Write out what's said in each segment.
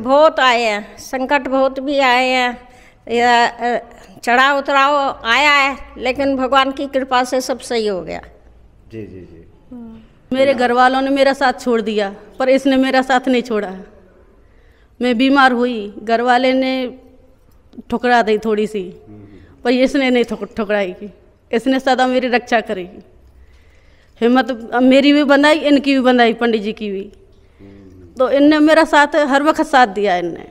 बहुत आए हैं, संकट बहुत भी आए हैं, या चढ़ाव उतराव आया है, लेकिन भगवान की कृपा से सब सही हो गया। जी जी जी। मेरे घर वालों ने मेरा साथ छोड़ दिया, पर इसने मेरा साथ नहीं छोड़ा। मैं बीमार हुई, घर वाले ने ठुकरा दी थोड़ी सी, पर इसने नहीं ठुकराई की। इसने सदा मेरी रक्षा करी। हिम्मत मेरी भी बंधाई, इनकी भी बंधाई, पंडित जी की भी। तो इनने मेरा साथ हर वक्त साथ दिया इनने,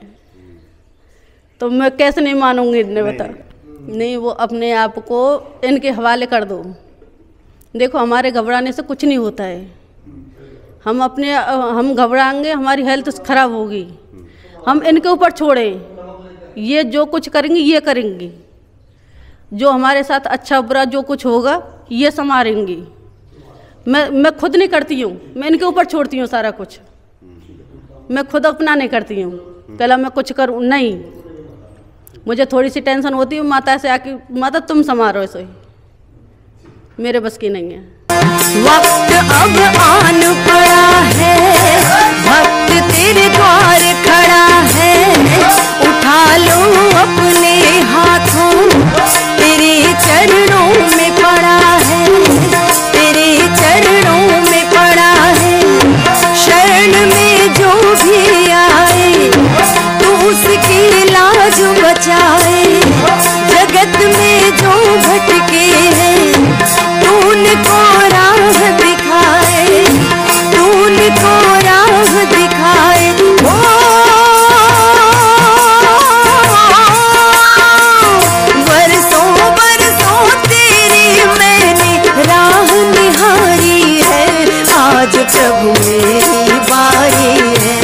तो मैं कैसे नहीं मानूंगी। इनने बता नहीं, वो अपने आप को इनके हवाले कर दो। देखो हमारे घबराने से कुछ नहीं होता है। हम घबराएंगे, हमारी हेल्थ खराब होगी। हम इनके ऊपर छोड़ें, ये जो कुछ करेंगी ये करेंगी। जो हमारे साथ अच्छा बुरा जो कुछ होगा ये संभालेंगी। मैं खुद नहीं करती हूँ, मैं इनके ऊपर छोड़ती हूँ सारा कुछ। मैं खुद अपना नहीं करती हूँ, कल मैं कुछ करूँ नहीं। मुझे थोड़ी सी टेंशन होती है, माता से आके माता तुम संभालो, ऐसे मेरे बस की नहीं है। वक्त अब आन पड़ा है, भक्त तेरे द्वार खड़ा है। उठा लो अपने हाथों, तेरे चरणों में पड़ा है, तेरे चरणों में पड़ा है। शरण में जो भी आए तू उसकी लाज बचाए। जगत में जो भटके हैं तू उनको राह दिखाए, तू उनको राह दिखाए। बरसों बरसों तेरी मैंने राह निहारी है। आज प्रभु मेरी बारी है,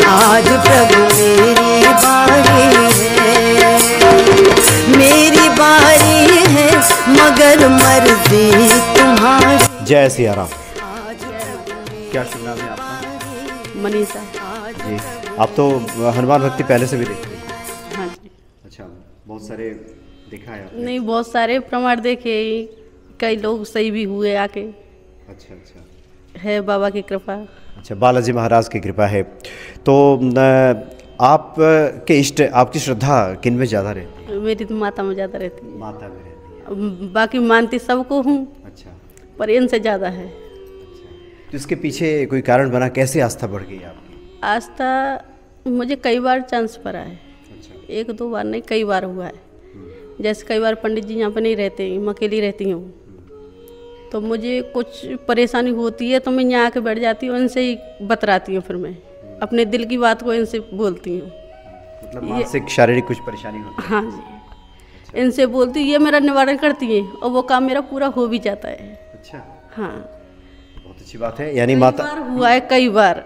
आज प्रभु मेरी बारी है। मेरी बारी है मगर मर्जी तुम्हारी। जय सिया राम। क्या शुभ नाम है आपका? मनीषा जी। आप तो हनुमान भक्ति पहले से भी देखते हैं? हाँ जी। अच्छा, बहुत सारे देखा है आपने? नहीं, बहुत सारे प्रमाण देखे, कई लोग सही भी हुए आके। अच्छा अच्छा, है बाबा की कृपा। अच्छा, बालाजी महाराज की कृपा है। तो आप के इष्ट, आपकी श्रद्धा किन में ज़्यादा रहती है? मेरी तो माता में ज़्यादा रहती है। माता में रहती है। बाकी मानती सबको हूँ, अच्छा, पर इनसे ज़्यादा है। अच्छा, तो इसके पीछे कोई कारण बना? कैसे आस्था बढ़ गई आपकी? आस्था मुझे कई बार चांस पड़ा है। अच्छा, एक दो बार नहीं, कई बार हुआ है। जैसे कई बार पंडित जी यहाँ पर नहीं रहते, मैं अकेली रहती हूँ, तो मुझे कुछ परेशानी होती है तो मैं यहाँ आके बैठ जाती हूँ, इनसे ही बतराती हूँ। फिर मैं अपने दिल की बात को इनसे बोलती हूँ। मतलब मानसिक शारीरिक कुछ परेशानी होती है? हाँ जी, इनसे बोलती, ये मेरा निवारण करती है और वो काम मेरा पूरा हो भी जाता है। अच्छा, हाँ, बहुत अच्छी बात है। यानी कई माता बार हुआ है, कई बार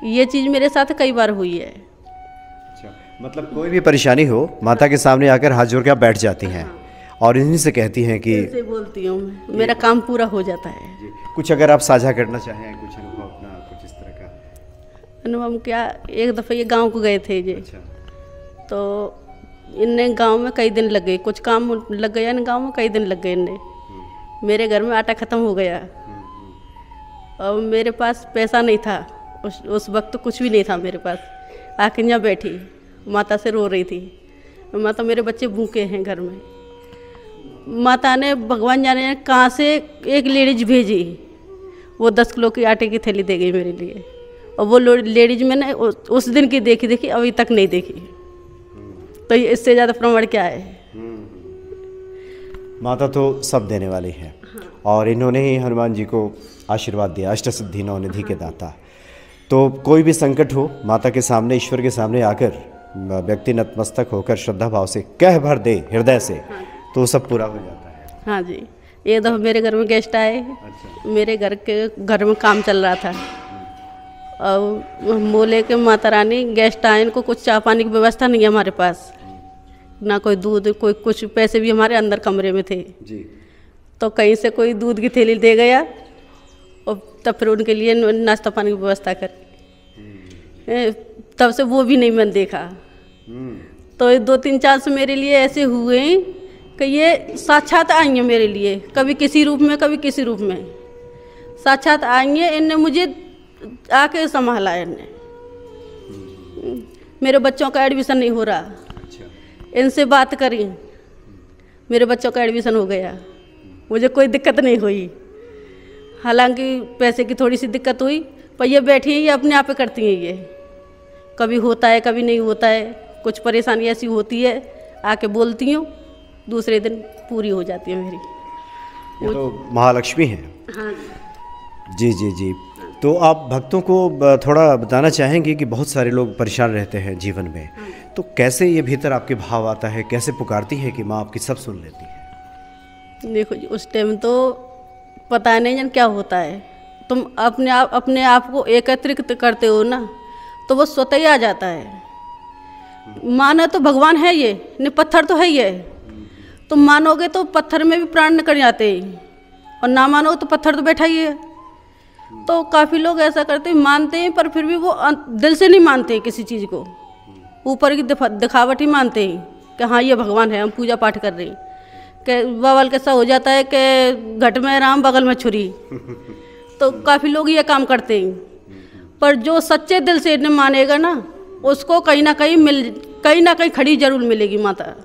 ये चीज़ मेरे साथ कई बार हुई है। अच्छा, मतलब कोई भी परेशानी हो, माता के सामने आकर हाथ जोड़ के आप बैठ जाती हैं और इन्हीं से कहती हैं कि इनसे बोलती हूँ मैं, मेरा काम पूरा हो जाता है। जी। कुछ अगर आप साझा करना चाहें, कुछ अनुभव अपना, कुछ इस तरह का? अनुभव क्या, एक दफ़ा ये गांव को गए थे जी। अच्छा, तो इनने गांव में कई दिन लग गए, कुछ काम लग गया इन गांव में, कई दिन लग गए इनने। मेरे घर में आटा ख़त्म हो गया और मेरे पास पैसा नहीं था, उस वक्त तो कुछ भी नहीं था मेरे पास। आके यहाँ बैठी, माता से रो रही थी, माता मेरे बच्चे भूखे हैं घर में। माता ने भगवान जाने कहाँ से एक लेडीज भेजी, वो 10 किलो की आटे की थैली दे गई मेरे लिए। और वो लेडीज मैंने उस दिन की देखी अभी तक नहीं देखी। तो इससे ज़्यादा प्रमाण क्या है? माता तो सब देने वाली है। और इन्होंने ही हनुमान जी को आशीर्वाद दिया, अष्ट सिद्धि नौ निधि के दाता। तो कोई भी संकट हो, माता के सामने, ईश्वर के सामने आकर व्यक्ति नतमस्तक होकर श्रद्धा भाव से कह भर दे हृदय से, तो सब पूरा हो जाता है। हाँ जी, एक दफ़ा मेरे घर में गेस्ट आए। अच्छा। मेरे घर में काम चल रहा था और बोले कि माता रानी गेस्ट आए, इनको कुछ चाय पानी की व्यवस्था नहीं है हमारे पास, ना कोई दूध, कोई कुछ। पैसे भी हमारे अंदर कमरे में थे जी। तो कहीं से कोई दूध की थैली दे गया और तब फिर उनके लिए नाश्ता पानी की व्यवस्था कर। तब से वो भी नहीं मैंने देखा। तो 2-3 चांस मेरे लिए ऐसे हुए कि ये साक्षात आई हैं मेरे लिए, कभी किसी रूप में, कभी किसी रूप में साक्षात आई हैं। इनने मुझे आके संभाला है इनने। मेरे बच्चों का एडमिशन नहीं हो रहा। अच्छा। इनसे बात करी, मेरे बच्चों का एडमिशन हो गया, मुझे कोई दिक्कत नहीं हुई। हालांकि पैसे की थोड़ी सी दिक्कत हुई, पर ये बैठी हैं, ये अपने आप पे करती हैं। ये कभी होता है कभी नहीं होता है, कुछ परेशानी ऐसी होती है आके बोलती हूँ, दूसरे दिन पूरी हो जाती है मेरी। ये तो महालक्ष्मी हैं। हाँ जी जी जी। तो आप भक्तों को थोड़ा बताना चाहेंगे कि बहुत सारे लोग परेशान रहते हैं जीवन में, तो कैसे ये भीतर आपके भाव आता है, कैसे पुकारती है कि माँ आपकी सब सुन लेती है? देखो जी, उस टाइम तो पता नहीं जन क्या होता है, तुम अपने आप को एकत्रित करते हो ना, तो वो स्वतः ही आ जाता है। माना तो भगवान है ये, नहीं पत्थर तो है ये। तुम मानोगे तो पत्थर में भी प्राण निकल जाते हैं, और ना मानोगे तो पत्थर तो बैठा ही है। तो काफ़ी लोग ऐसा करते हैं, मानते हैं पर फिर भी वो दिल से नहीं मानते किसी चीज़ को, ऊपर की दिखावट ही मानते हैं कि हाँ ये भगवान है, हम पूजा पाठ कर रहे हैं। कि बवाल कैसा हो जाता है कि घट में राम बगल में छुरी, तो काफ़ी लोग ये काम करते हैं। पर जो सच्चे दिल से इन्हें मानेगा ना, उसको कहीं ना कहीं खड़ी जरूर मिलेगी माता।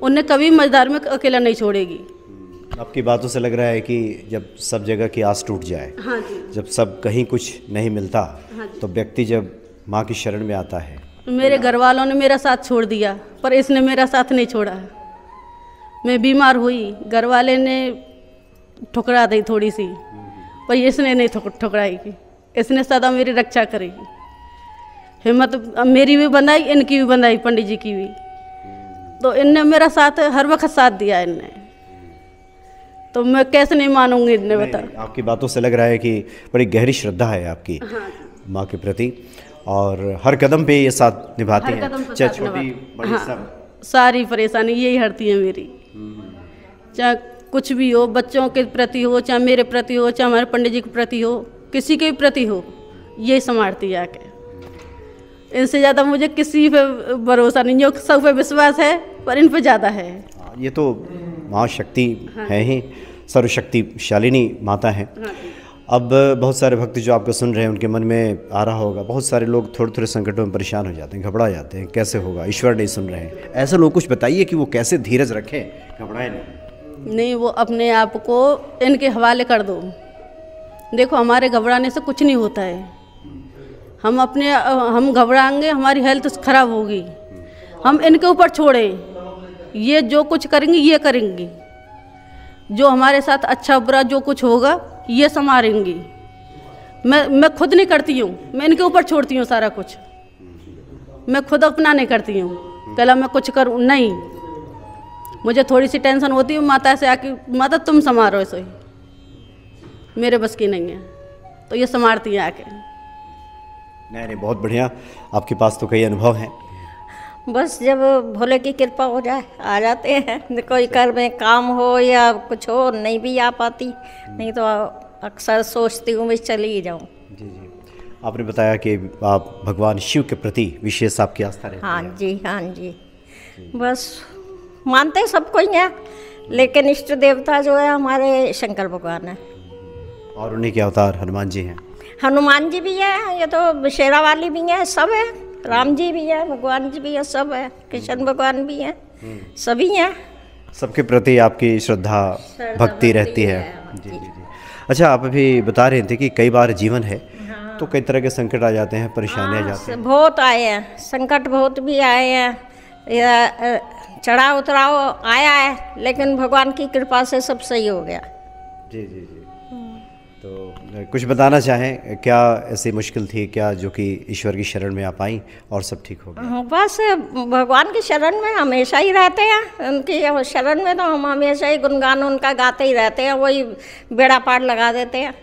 उन्हें कभी मझदार में अकेला नहीं छोड़ेगी। आपकी बातों से लग रहा है कि जब सब जगह की आस टूट जाए, हाँ जी, जब सब कहीं कुछ नहीं मिलता, हाँ जी, तो व्यक्ति जब माँ की शरण में आता है। मेरे घर वालों ने मेरा साथ छोड़ दिया, पर इसने मेरा साथ नहीं छोड़ा। मैं बीमार हुई, घर वाले ने ठुकरा दी थोड़ी सी, पर इसने नहीं ठुकराएगी। इसने सदा मेरी रक्षा करेगी। हिम्मत मेरी भी बंधाई, इनकी भी बंधाई, पंडित जी की भी। तो इनने मेरा साथ हर वक्त साथ दिया इनने, तो मैं कैसे नहीं मानूंगी इनने, बता। आपकी बातों से लग रहा है कि बड़ी गहरी श्रद्धा है आपकी हाँ, माँ के प्रति, और हर कदम पे ये साथ निभाती हैं, चाहे छोटी बड़ी हाँ, सब। सारी परेशानी यही हटती है मेरी। चाहे कुछ भी हो, बच्चों के प्रति हो, चाहे मेरे प्रति हो, चाहे हमारे पंडित जी के प्रति हो, किसी के भी प्रति हो, ये संभालती है आके। इनसे ज़्यादा मुझे किसी पे भरोसा नहीं है, सब पे विश्वास है, पर इन पे ज़्यादा है। ये तो माँ शक्ति है ही, सर्वशक्तिशालिनी माता है। अब बहुत सारे भक्त जो आपको सुन रहे हैं, उनके मन में आ रहा होगा, बहुत सारे लोग थोड़े थोड़े संकटों में परेशान हो जाते हैं, घबरा जाते हैं, कैसे होगा, ईश्वर नहीं सुन रहे हैं। ऐसे लोग कुछ बताइए कि वो कैसे धीरज रखें, घबराएं नहीं, वो अपने आप को इनके हवाले कर दो। देखो, हमारे घबराने से कुछ नहीं होता है। हम घबराएंगे, हमारी हेल्थ खराब होगी। हम इनके ऊपर छोड़ें, ये जो कुछ करेंगी ये करेंगी। जो हमारे साथ अच्छा बुरा जो कुछ होगा ये संभालेंगी। मैं खुद नहीं करती हूँ, मैं इनके ऊपर छोड़ती हूँ सारा कुछ। मैं खुद अपना नहीं करती हूँ, कल मैं कुछ करूँ नहीं। मुझे थोड़ी सी टेंशन होती है, माता से आके, माता तुम संभालो इसे, मेरे बस की नहीं है, तो ये संभालती है आके। नहीं, बहुत बढ़िया। आपके पास तो कई अनुभव हैं। बस जब भोले की कृपा हो जाए आ जाते हैं। कोई घर में काम हो या कुछ हो, नहीं भी आ पाती, नहीं तो अक्सर सोचती हूँ मैं चली ही जाऊँ। जी जी। आपने बताया कि आप भगवान शिव के प्रति विशेष आपकी आस्था रहती है। हाँ जी, हाँ जी। बस मानते सबको ही है, लेकिन इष्ट देवता जो है हमारे शंकर भगवान है। और उन्हीं के अवतार हनुमान जी हैं। हनुमान जी भी है, ये तो शेरा वाली भी है, सब है। राम जी भी है, भगवान जी भी है, सब है। कृष्ण भगवान भी हैं, सभी हैं। सबके प्रति आपकी श्रद्धा भक्ति रहती है। जी जी जी। अच्छा, आप अभी बता रहे थे कि कई बार जीवन है तो कई तरह के संकट आ जाते हैं, परेशानियाँ आ जाती हैं। बहुत आए हैं संकट, बहुत भी आए हैं, चढ़ाव उतराव आया है, लेकिन भगवान की कृपा से सब सही हो गया। जी जी जी। तो कुछ बताना चाहें, क्या ऐसी मुश्किल थी क्या जो कि ईश्वर की शरण में आप आई और सब ठीक हो गया? बस भगवान की शरण में हमेशा ही रहते हैं। उनकी शरण में तो हम हमेशा ही गुणगान उनका गाते ही रहते हैं, वही बेड़ा पार लगा देते हैं।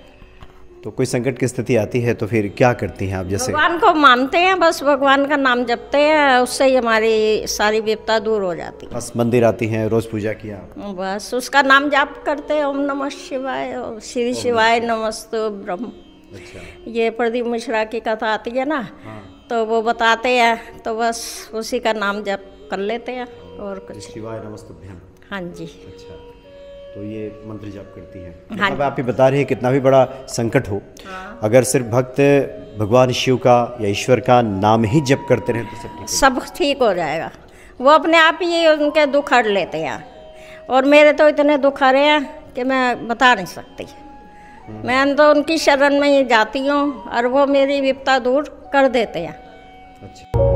तो कोई संकट की स्थिति आती है तो फिर क्या करती हैं आप? जैसे भगवान को मानते हैं, बस भगवान का नाम जपते हैं, उससे ही हमारी सारी विपदा दूर हो जाती है। बस मंदिर आती हैं, रोज़ पूजा किया, बस उसका नाम जाप करते हैं, ओम नमः शिवाय, श्री शिवाय नमस्तु ब्रह्म। अच्छा। ये प्रदीप मिश्रा की कथा आती है ना, तो वो बताते हैं, तो बस उसी का नाम जप कर लेते हैं और कुछ। शिवाय नमस्तुभ्यम। हाँ जी। अच्छा, तो ये मंत्र जाप करती हैं। हाँ अब आप ही बता रहे हैं कितना भी बड़ा संकट हो, अगर सिर्फ भक्त भगवान शिव का या ईश्वर का नाम ही जप करते रहे तो सब ठीक सब ठीक हो जाएगा। वो अपने आप ही उनके दुख हर लेते हैं। और मेरे तो इतने दुख आ रहे हैं कि मैं बता नहीं सकती। मैं तो उनकी शरण में ही जाती हूँ और वो मेरी विपदा दूर कर देते हैं। अच्छा।